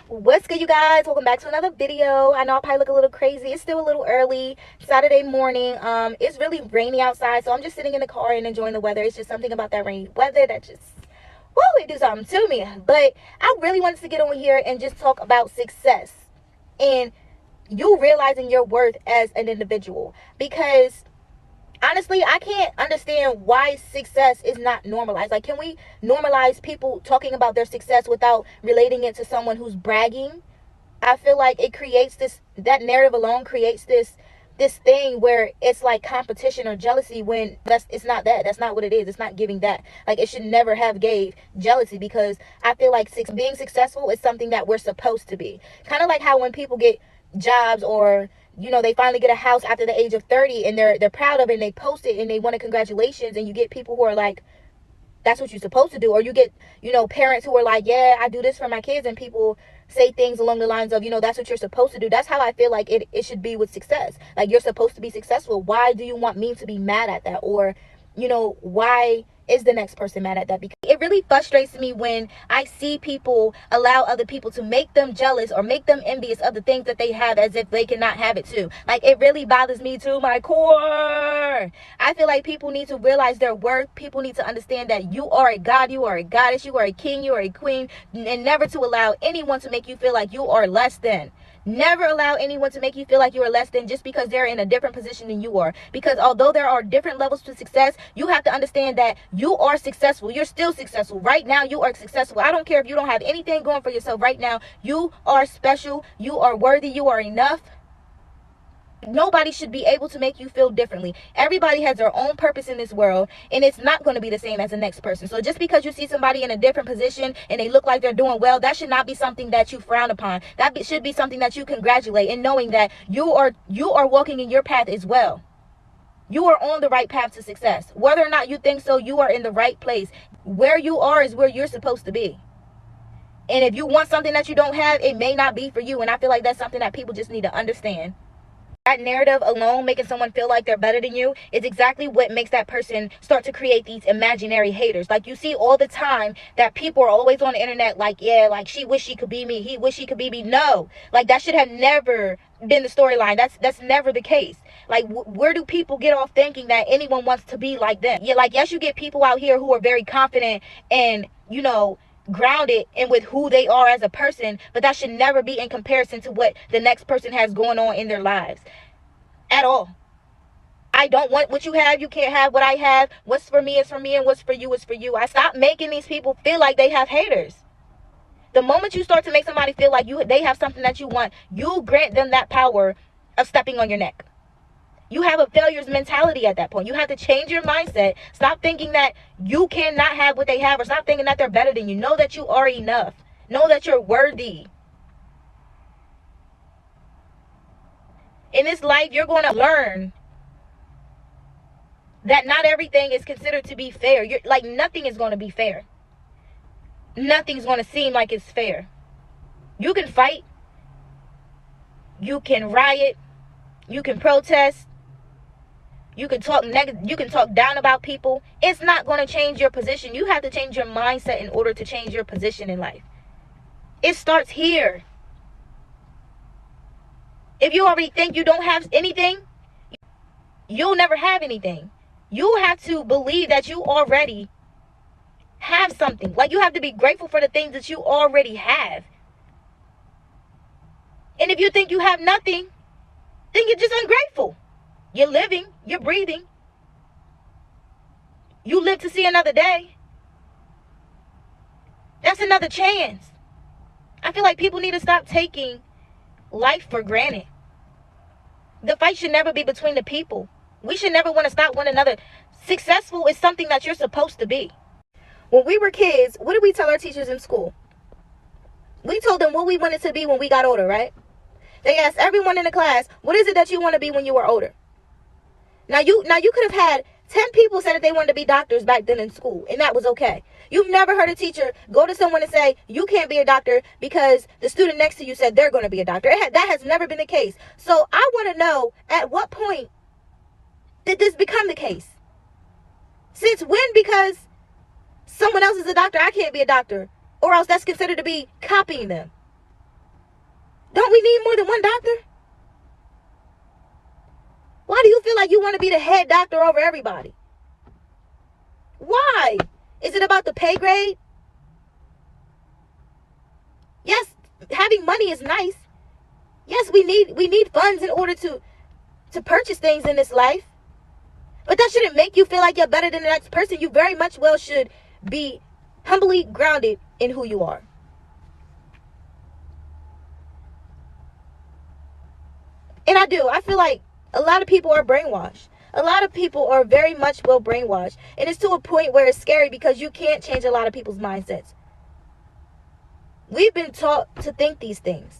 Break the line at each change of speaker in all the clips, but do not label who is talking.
What's good, you guys? Welcome back to another video. I know I probably look a little crazy. It's still a little early, Saturday morning. It's really rainy outside, so I'm just sitting in the car and enjoying the weather. It's just something about that rainy weather that just, woo, it do something to me. But I really wanted to get on here and just talk about success and you realizing your worth as an individual, because honestly, I can't understand why success is not normalized. Like, can we normalize people talking about their success without relating it to someone who's bragging? I feel like it creates that narrative alone creates this thing where it's like competition or jealousy, when it's not that. That's not what it is. It's not giving that. Like, it should never have gave jealousy, because I feel like being successful is something that we're supposed to be. Kind of like how when people get jobs, or they finally get a house after the age of 30 and they're proud of it and they post it and they want a congratulations, and you get people who are like, that's what you're supposed to do. Or you get, parents who are like, yeah, I do this for my kids, and people say things along the lines of, that's what you're supposed to do. That's how I feel like it should be with success. Like, you're supposed to be successful. Why do you want me to be mad at that? Or, why is the next person mad at that? Because it really frustrates me when I see people allow other people to make them jealous or make them envious of the things that they have, as if they cannot have it too. Like, it really bothers me to my core. I feel like people need to realize their worth. People need to understand that you are a god, you are a goddess, you are a king, you are a queen, and never to allow anyone to make you feel like you are less than. Never allow anyone to make you feel like you are less than just because they're in a different position than you are. Because although there are different levels to success, you have to understand that you are successful. You're still successful. Right now, you are successful. I don't care if you don't have anything going for yourself right now. You are special. You are worthy. You are enough. Nobody should be able to make you feel differently. Everybody has their own purpose in this world, and it's not going to be the same as the next person. So just because you see somebody in a different position and they look like they're doing well, that should not be something that you frown upon. Should be something that you congratulate, and knowing that you are walking in your path as well. You are on the right path to success. Whether or not you think so, you are in the right place. Where you are is where you're supposed to be. And if you want something that you don't have, it may not be for you. And I feel like that's something that people just need to understand. That narrative alone, making someone feel like they're better than you, is exactly what makes that person start to create these imaginary haters. Like, you see all the time that people are always on the internet like, yeah, like, she wish she could be me, he wish he could be me. No, like, that should have never been the storyline. That's never the case. Like, where do people get off thinking that anyone wants to be like them? Yeah, like, yes, you get people out here who are very confident and, grounded and with who they are as a person, but that should never be in comparison to what the next person has going on in their lives at all. I don't want what you have. You can't have what I have. What's for me is for me, and what's for you is for you. I stop making these people feel like they have haters. The moment you start to make somebody feel like they have something that you want, you grant them that power of stepping on your neck. You have a failure's mentality at that point. You have to change your mindset. Stop thinking that you cannot have what they have, or stop thinking that they're better than you. Know that you are enough. Know that you're worthy. In this life, you're going to learn that not everything is considered to be fair. Nothing is going to be fair. Nothing's going to seem like it's fair. You can fight. You can riot. You can protest. You can talk negative. You can talk down about people. It's not going to change your position. You have to change your mindset in order to change your position in life. It starts here. If you already think you don't have anything, you'll never have anything. You have to believe that you already have something. Like, you have to be grateful for the things that you already have. And if you think you have nothing, then you're just ungrateful. You're living, you're breathing. You live to see another day. That's another chance. I feel like people need to stop taking life for granted. The fight should never be between the people. We should never want to stop one another. Successful is something that you're supposed to be. When we were kids, what did we tell our teachers in school? We told them what we wanted to be when we got older, right? They asked everyone in the class, what is it that you want to be when you are older? Now you could have had 10 people say that they wanted to be doctors back then in school, and that was okay. You've never heard a teacher go to someone and say, you can't be a doctor because the student next to you said they're going to be a doctor. That has never been the case. So I want to know, at what point did this become the case? Since when? Because someone else is a doctor, I can't be a doctor. Or else that's considered to be copying them. Don't we need more than one doctor? Why do you feel like you want to be the head doctor over everybody? Why? Is it about the pay grade? Yes, having money is nice. Yes, we need funds in order to purchase things in this life. But that shouldn't make you feel like you're better than the next person. You very much well should be humbly grounded in who you are. And I feel like a lot of people are brainwashed. A lot of people are very much well brainwashed. And it's to a point where it's scary because you can't change a lot of people's mindsets. We've been taught to think these things.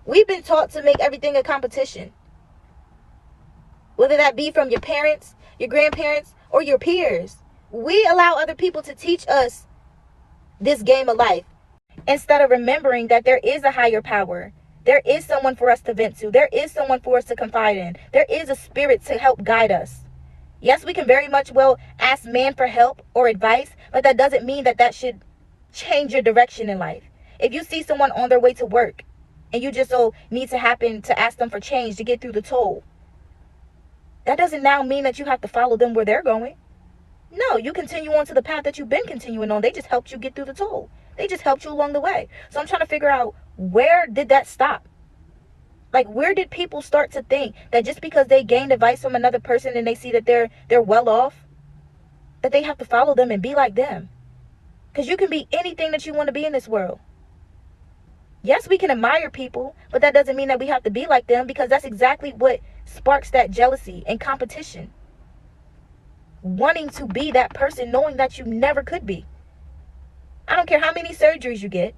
We've been taught to make everything a competition. Whether that be from your parents, your grandparents, or your peers. We allow other people to teach us this game of life instead of remembering that there is a higher power. There is someone for us to vent to. There is someone for us to confide in. There is a spirit to help guide us. Yes, we can very much well ask man for help or advice, but that doesn't mean that should change your direction in life. If you see someone on their way to work and you just need to happen to ask them for change to get through the toll, that doesn't now mean that you have to follow them where they're going. No, you continue on to the path that you've been continuing on. They just helped you get through the toll. They just helped you along the way. So I'm trying to figure out, where did that stop? Like, where did people start to think that just because they gained advice from another person and they see that they're well off, that they have to follow them and be like them? Because you can be anything that you want to be in this world. Yes, we can admire people, but that doesn't mean that we have to be like them, because that's exactly what sparks that jealousy and competition. Wanting to be that person, knowing that you never could be. I don't care how many surgeries you get,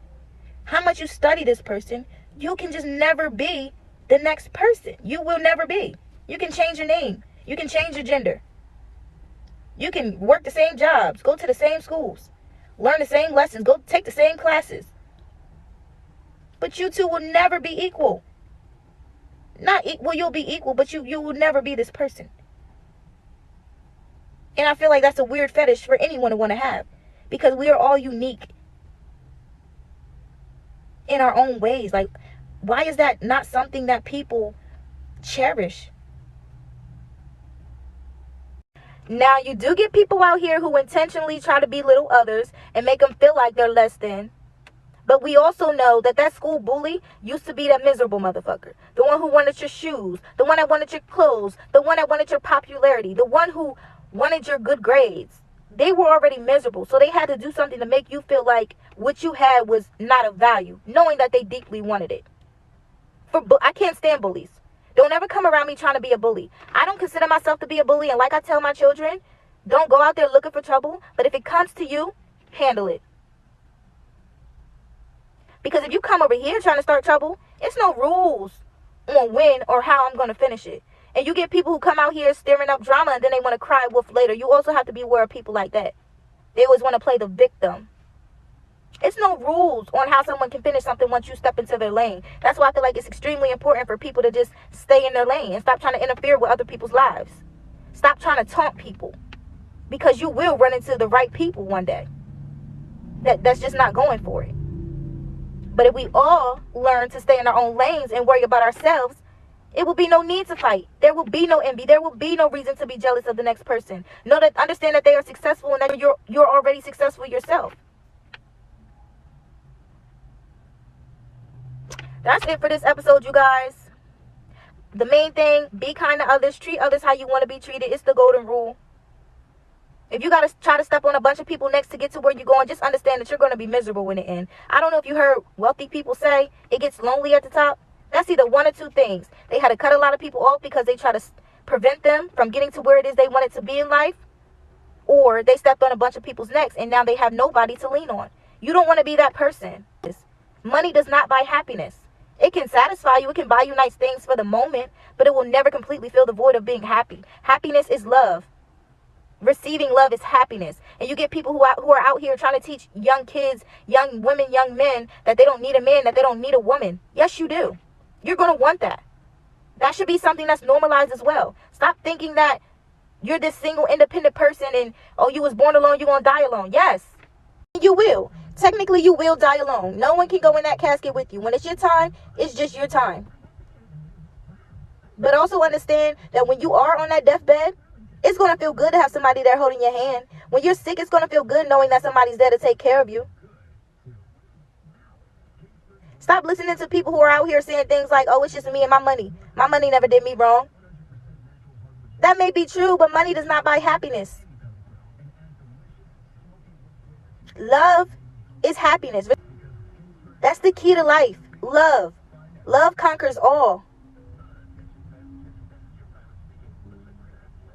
how much you study this person, you can just never be the next person. You will never be. You can change your name. You can change your gender. You can work the same jobs, go to the same schools, learn the same lessons, go take the same classes. But you two will never be equal. Not equal, you'll be equal, but you will never be this person. And I feel like that's a weird fetish for anyone to want to have, because we are all unique in our own ways. Like, why is that not something that people cherish? Now, you do get people out here who intentionally try to belittle others and make them feel like they're less than. But we also know that school bully used to be that miserable motherfucker. The one who wanted your shoes. The one that wanted your clothes. The one that wanted your popularity. The one who wanted your good grades. They were already miserable. So they had to do something to make you feel like what you had was not of value, knowing that they deeply wanted it. I can't stand bullies. Don't ever come around me trying to be a bully. I don't consider myself to be a bully. And like I tell my children, don't go out there looking for trouble. But if it comes to you, handle it. Because if you come over here trying to start trouble, it's no rules on when or how I'm going to finish it. And you get people who come out here stirring up drama and then they want to cry wolf later. You also have to be aware of people like that. They always want to play the victim. It's no rules on how someone can finish something once you step into their lane. That's why I feel like it's extremely important for people to just stay in their lane and stop trying to interfere with other people's lives. Stop trying to taunt people, because you will run into the right people one day that's just not going for it. But if we all learn to stay in our own lanes and worry about ourselves, it will be no need to fight. There will be no envy. There will be no reason to be jealous of the next person. Understand that they are successful and that you're already successful yourself. That's it for this episode, you guys. The main thing, be kind to others. Treat others how you want to be treated. It's the golden rule. If you got to try to step on a bunch of people next to get to where you're going, just understand that you're going to be miserable in the end. I don't know if you heard wealthy people say it gets lonely at the top. That's either one or two things. They had to cut a lot of people off because they try to prevent them from getting to where it is they wanted to be in life. Or they stepped on a bunch of people's necks and now they have nobody to lean on. You don't want to be that person. Money does not buy happiness. It can satisfy you. It can buy you nice things for the moment, but it will never completely fill the void of being happy. Happiness is love. Receiving love is happiness. And you get people who are out here trying to teach young kids, young women, young men that they don't need a man, that they don't need a woman. Yes, you do. You're going to want that. That should be something that's normalized as well. Stop thinking that you're this single independent person and, oh, you was born alone, you're going to die alone. Yes, you will. Technically, you will die alone. No one can go in that casket with you. When it's your time, it's just your time. But also understand that when you are on that deathbed, it's going to feel good to have somebody there holding your hand. When you're sick, it's going to feel good knowing that somebody's there to take care of you. Stop listening to people who are out here saying things like, oh, it's just me and my money. My money never did me wrong. That may be true, but money does not buy happiness. Love is happiness. That's the key to life. Love. Love conquers all.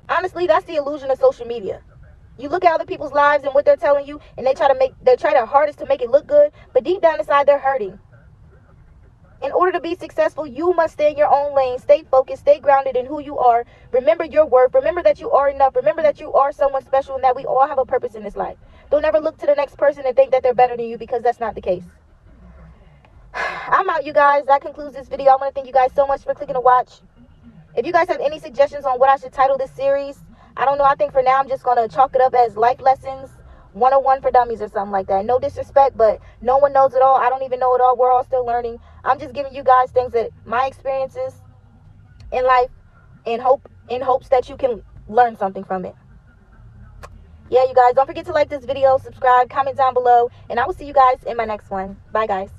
Honestly, that's the illusion of social media. You look at other people's lives and what they're telling you, and they try their hardest to make it look good, but deep down inside they're hurting. In order to be successful, you must stay in your own lane, stay focused, stay grounded in who you are. Remember your worth. Remember that you are enough. Remember that you are someone special and that we all have a purpose in this life. Don't ever look to the next person and think that they're better than you, because that's not the case. I'm out, you guys. That concludes this video. I want to thank you guys so much for clicking to watch. If you guys have any suggestions on what I should title this series, I don't know. I think for now I'm just going to chalk it up as Life Lessons 101 for Dummies or something like that. No disrespect, but no one knows it all. I don't even know it all. We're all still learning. I'm just giving you guys things that my experiences in life in hopes that you can learn something from it. Yeah, you guys, don't forget to like this video, subscribe, comment down below, and I will see you guys in my next one. Bye, guys.